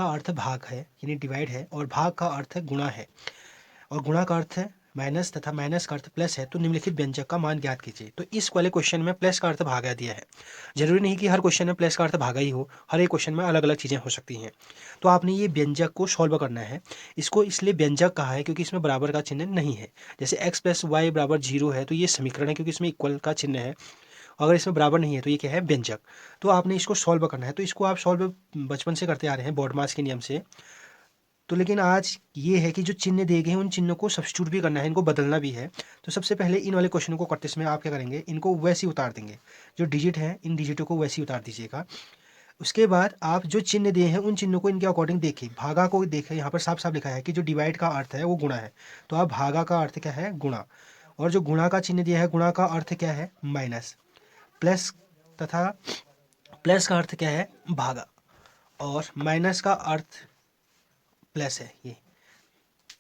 का अर्थ भाग है यानी डिवाइड है, और भाग का अर्थ गुणा है, और गुणा का अर्थ माइनस तथा माइनस का अर्थ प्लस है। तो निम्नलिखित व्यंजक का मान ज्ञात कीजिए। तो इस वाले क्वेश्चन में प्लस का अर्थ भागा दिया है। जरूरी नहीं कि हर क्वेश्चन में प्लस का अर्थ भागा ही हो, हर एक क्वेश्चन में अलग अलग चीज़ें हो सकती हैं। तो आपने ये व्यंजक को सॉल्व करना है। इसको इसलिए व्यंजक कहा है क्योंकि इसमें बराबर का चिन्ह नहीं है। जैसे x प्लस वाई बराबर 0 है तो ये समीकरण है क्योंकि इसमें इक्वल का चिन्ह है। अगर इसमें बराबर नहीं है तो ये क्या है, व्यंजक। तो आपने इसको सॉल्व करना है। तो इसको आप सॉल्व बचपन से करते आ रहे हैं बोर्ड मास के नियम से। तो लेकिन आज ये है कि जो चिन्ह दिए गए हैं उन चिन्हों को सब्स्टिट्यूट भी करना है, इनको बदलना भी है। तो सबसे पहले इन वाले क्वेश्चनों को करते समय आप क्या करेंगे, इनको वैसे ही उतार देंगे। जो डिजिट है इन डिजिटों को वैसे ही उतार दीजिएगा। उसके बाद आप जो चिन्ह दिए हैं उन चिन्हों को इनके अकॉर्डिंग देखिए। भागा को देखिए, यहाँ पर साफ साफ लिखा है कि जो डिवाइड का अर्थ है वो गुणा है। तो आप भागा का अर्थ क्या है, गुणा। और जो गुणा का चिन्ह दिया है, गुणा का अर्थ क्या है, माइनस। प्लस तथा प्लस का अर्थ क्या है, भागा। और माइनस का अर्थ प्लस है ये।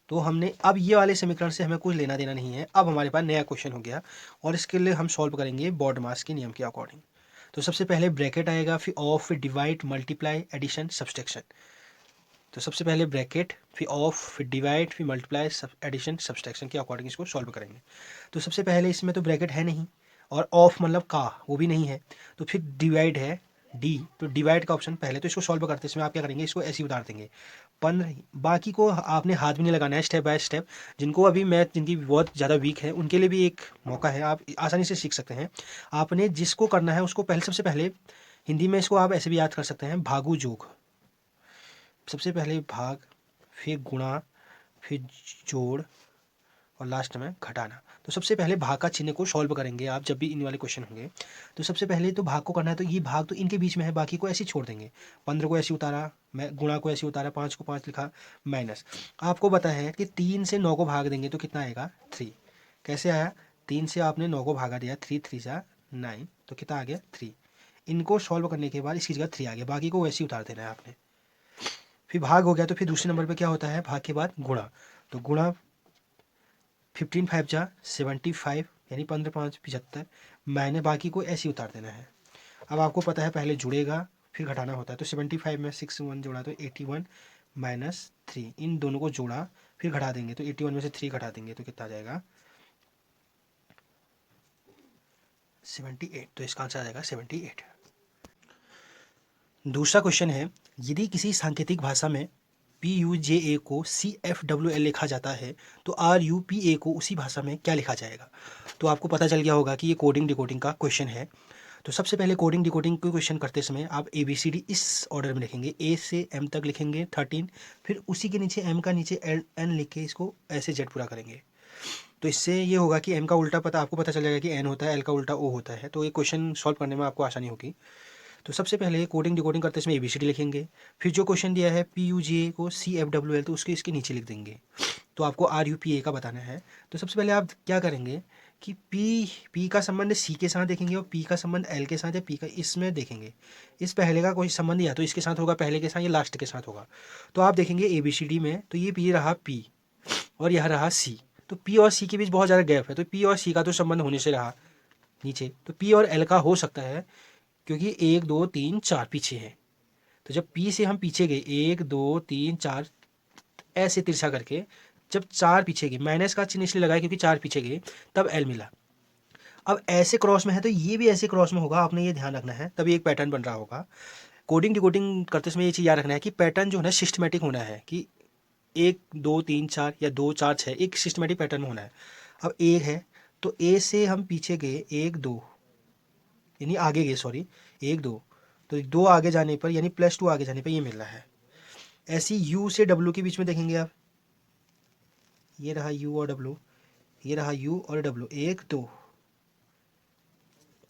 तो हमने अब ये वाले समीकरण से हमें कुछ लेना देना नहीं है। अब हमारे पास नया क्वेश्चन हो गया और इसके लिए हम सॉल्व करेंगे बॉड मास के नियम के अकॉर्डिंग। तो सबसे पहले ब्रैकेट आएगा, फिर ऑफ, फिर डिवाइड, मल्टीप्लाई, एडिशन, सब्सट्रैक्शन। तो सबसे पहले ब्रैकेट, फिर ऑफ, फिर डिवाइड, फिर मल्टीप्लाई, एडिशन, सब्सट्रैक्शन के अकॉर्डिंग इसको सॉल्व करेंगे। तो सबसे पहले इसमें तो ब्रैकेट है नहीं, और ऑफ मतलब का वो भी नहीं है। तो फिर डिवाइड है डी, तो डिवाइड का ऑप्शन पहले। तो इसको सॉल्व करते इसमें आप क्या करेंगे, इसको ऐसे ही उतार देंगे 15। बाकी को आपने हाथ भी नहीं लगाना है, स्टेप बाय स्टेप। जिनको अभी मैथ जिनकी बहुत ज़्यादा वीक है उनके लिए भी एक मौका है, आप आसानी से सीख सकते हैं। आपने जिसको करना है उसको पहले, सबसे पहले हिंदी में इसको आप ऐसे भी याद कर सकते हैं, भागु जोग। सबसे पहले भाग, फिर गुणा, फिर जोड़, और लास्ट में घटाना। तो सबसे पहले भाग का चिन्ह को सॉल्व करेंगे आप जब भी इन वाले क्वेश्चन होंगे। तो सबसे पहले तो भाग को करना है, तो ये भाग तो इनके बीच में है, बाकी को ऐसे ही छोड़ देंगे। 15 को ऐसे उतारा, मैं गुणा को ऐसे उतारा, 5 को 5 लिखा, माइनस। आपको पता है कि 3 से 9 को भाग देंगे तो कितना आएगा, 3। कैसे आया, 3 से आपने 9 को भागा दिया, 3 3 जा 9, तो कितना आ गया, 3। इनको सॉल्व करने के बाद इसकी जगह 3 आ गया, बाकी को वैसे ही उतार देना है आपने। फिर भाग हो गया, तो फिर दूसरे नंबर पर क्या होता है, भाग के बाद गुणा। तो गुणा 15 5 जा 75, यानी 15 5 75, मैंने बाकी को ऐसे ही उतार देना है। अब आपको पता है पहले जुड़ेगा फिर घटाना होता है। तो 75 में 6 1 जोड़ा तो 81 माइनस 3, इन दोनों को जोड़ा फिर घटा देंगे। तो 81 में से 3 घटा देंगे तो कितना आ जाएगा, 78। तो इसका आंसर आ जाएगा 78। दूसरा क्वेश्चन है, यदि किसी सांकेतिक भाषा में PUJA को CFWL लिखा जाता है तो RUPA को उसी भाषा में क्या लिखा जाएगा। तो आपको पता चल गया होगा कि ये कोडिंग डिकोडिंग का क्वेश्चन है। तो सबसे पहले कोडिंग डिकोडिंग के क्वेश्चन करते समय आप ABCD इस ऑर्डर में लिखेंगे, A से M तक लिखेंगे 13, फिर उसी के नीचे M का नीचे N लिख के इसको ऐसे Z पूरा करेंगे। तो इससे ये होगा कि M का उल्टा पता आपको पता चल जाएगा कि N होता है, L का उल्टा O होता है। तो ये क्वेश्चन सॉल्व करने में आपको आसानी होगी। तो सबसे पहले कोडिंग डिकोडिंग करते समय ABCD लिखेंगे, फिर जो क्वेश्चन दिया है PUJA को CFWL तो उसके इसके नीचे लिख देंगे। तो आपको RUPA का बताना है। तो सबसे पहले आप क्या करेंगे कि P का संबंध C के साथ देखेंगे, और P का संबंध L के साथ, या P का इसमें देखेंगे। इस पहले का कोई संबंध या तो इसके साथ होगा, पहले के साथ, या लास्ट के साथ होगा। तो आप देखेंगे ABCD में, तो ये P रहा P और यह रहा C। तो P और C के बीच बहुत ज़्यादा गैप है, तो P और C का तो संबंध होने से रहा नीचे। तो P और L का हो सकता है, क्योंकि 1 2 3 4 पीछे है। तो जब P से हम पीछे गए 1 2 3 4 ऐसे तिरछा करके, जब 4 पीछे गए, माइनस का चिन्ह इसलिए लगाया क्योंकि 4 पीछे गए, तब L मिला। अब ऐसे क्रॉस में है तो ये भी ऐसे क्रॉस में होगा, आपने ये ध्यान रखना है, तभी एक पैटर्न बन रहा होगा। कोडिंग डिकोडिंग करते समय ये चीज़ याद रखना है कि पैटर्न जो है ना सिस्टमेटिक होना है, कि 1 2 3 4 या 2 4 6 एक सिस्टमेटिक पैटर्न होना है। अब A है तो A से हम पीछे गए 1 2, यानी आगे गए, सॉरी 1 2, तो 2 आगे जाने पर यानी +2 आगे जाने पर ये मिल रहा है। ऐसी U से W के बीच में देखेंगे आप, ये रहा U और W, ये रहा U और W, 1 2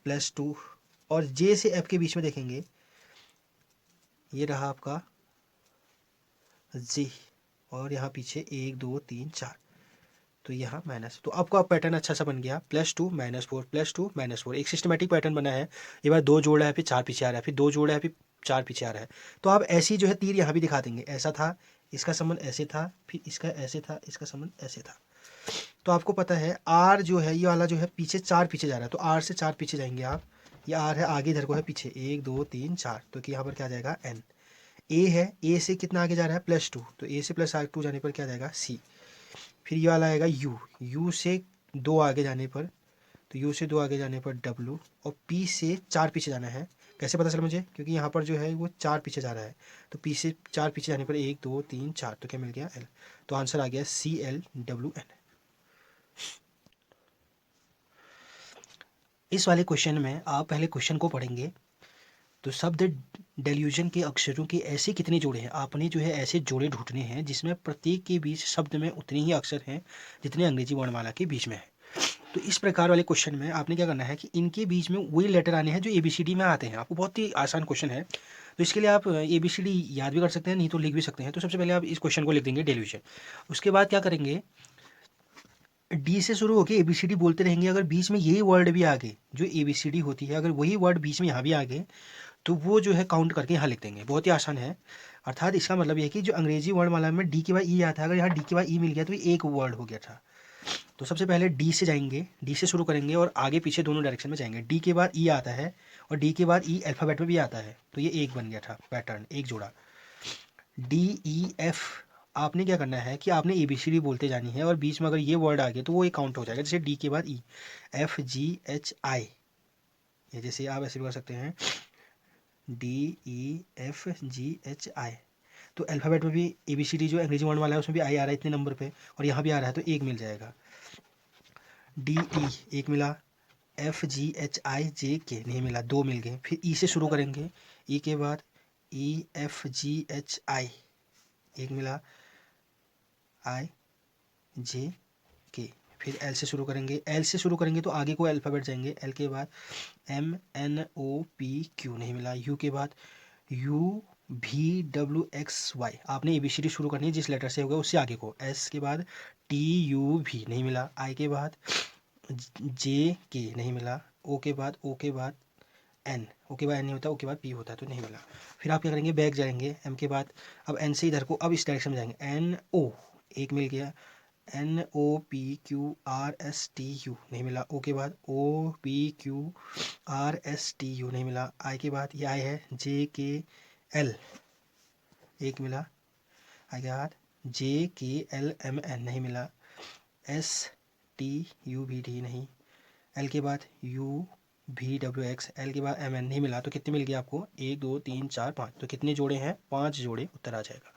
+2, और J से F के बीच में देखेंगे, ये रहा आपका J, और यहाँ पीछे 1 2 3 4, तो यहाँ माइनस। तो आपका पैटर्न अच्छा सा बन गया, +2 -4 +2 -4, एक सिस्टमेटिक पैटर्न बना है। ये बार 2 जोड़ रहा है फिर 4 पीछे आ रहा है, फिर 2 जोड़ रहा है फिर 4 पीछे आ रहा है। तो आप ऐसी जो है तीर यहाँ भी दिखा देंगे, ऐसा था, इसका संबंध ऐसे था, फिर इसका ऐसे था, इसका संबंध ऐसे था। तो आपको पता है R जो है, ये वाला जो है पीछे 4 पीछे जा रहा है, तो R से 4 पीछे जाएंगे आप। ये R है आगे, इधर को है पीछे, 1 2 3 4, तो कि यहाँ पर क्या आ जाएगा N। ए है, ए से कितना आगे जा रहा है +2, तो ए से +2 जाने पर क्या जाएगा सी। फिर ये वाला आएगा यू, यू से 2 आगे जाने पर, तो यू से 2 आगे जाने पर डब्लू, और पी से 4 पीछे जाना है। कैसे पता चला मुझे, क्योंकि यहाँ पर जो है वो 4 पीछे जा रहा है, तो पी से 4 पीछे जाने पर 1 2 3 4, तो क्या मिल गया एल। तो आंसर आ गया CLWN। इस वाले क्वेश्चन में आप पहले क्वेश्चन को पढ़ेंगे, तो शब्द डेल्यूजन के अक्षरों के ऐसे कितने जोड़े हैं, आपने जो है ऐसे जोड़े ढूंढने हैं जिसमें प्रत्येक के बीच शब्द में उतने ही अक्षर हैं जितने अंग्रेजी वर्णमाला के बीच में है। तो इस प्रकार वाले क्वेश्चन में आपने क्या करना है कि इनके बीच में वही लेटर आने हैं जो ABCD में आते हैं। आपको बहुत ही आसान क्वेश्चन है, तो इसके लिए आप ABCD याद भी कर सकते हैं, नहीं तो लिख भी सकते हैं। तो सबसे पहले आप इस क्वेश्चन को लिख देंगे डेल्यूजन। उसके बाद क्या करेंगे, डी से शुरू होकर ABCD बोलते रहेंगे, अगर बीच में यही वर्ड भी आ गए जो ABCD होती है, अगर वही वर्ड बीच में यहाँ भी आ गए तो वो जो है काउंट करके यहाँ लिख देंगे। बहुत ही आसान है। अर्थात इसका मतलब ये है कि जो अंग्रेजी वर्णमाला में डी के बाद ई आता है, अगर यहाँ डी के बाद ई मिल गया तो ये एक वर्ड हो गया था। तो सबसे पहले डी से जाएंगे, डी से शुरू करेंगे और आगे पीछे दोनों डायरेक्शन में जाएंगे। डी के बाद ई आता है और डी के बाद ई अल्फ़ाबेट में भी आता है, तो ये एक बन गया था पैटर्न, एक जोड़ा। DEF, आपने क्या करना है कि आपने ABCD बोलते जानी है और बीच में अगर ये वर्ड आ गया तो वो एक काउंट हो जाएगा। जैसे डी के बाद ई, FGHI, ये जैसे आप ऐसे भी कर सकते हैं DEFGHI। तो अल्फ़ाबेट में भी ABCD जो अंग्रेजी वर्ण वाला है उसमें भी आई आ रहा है इतने नंबर पे, और यहाँ भी आ रहा है, तो एक मिल जाएगा। DE एक मिला, FGHIJK नहीं मिला, 2 मिल गए। फिर ई से शुरू करेंगे, ई के बाद EFGHI एक मिला, IJK। फिर एल से शुरू करेंगे, एल से शुरू करेंगे तो आगे को अल्फ़ाबेट जाएंगे, एल के बाद MNOPQ नहीं मिला, यू के बाद UVWXY, आपने ABCD शुरू करनी है जिस लेटर से होगा उससे आगे को। एस के बाद TUV नहीं मिला, आई के बाद JK नहीं मिला, ओ के बाद N, ओ के बाद N नहीं होता, ओ के बाद P होता है, तो नहीं मिला। फिर आप क्या करेंगे, बैक जाएंगे, M के बाद अब N से इधर को, अब इस डायरेक्शन में जाएंगे, NO एक मिल गया, NOPQRSTU नहीं मिला, ओ के बाद OPQRSTU नहीं मिला, आई के बाद ये आई है JKL एक मिला, आई के बाद JKLMN नहीं मिला, STUVD नहीं, एल के बाद UVWX, एल के बाद MN नहीं मिला, तो कितने मिल गए आपको 1 2 3 4 5, तो कितने जोड़े हैं 5 जोड़े, उत्तर आ जाएगा।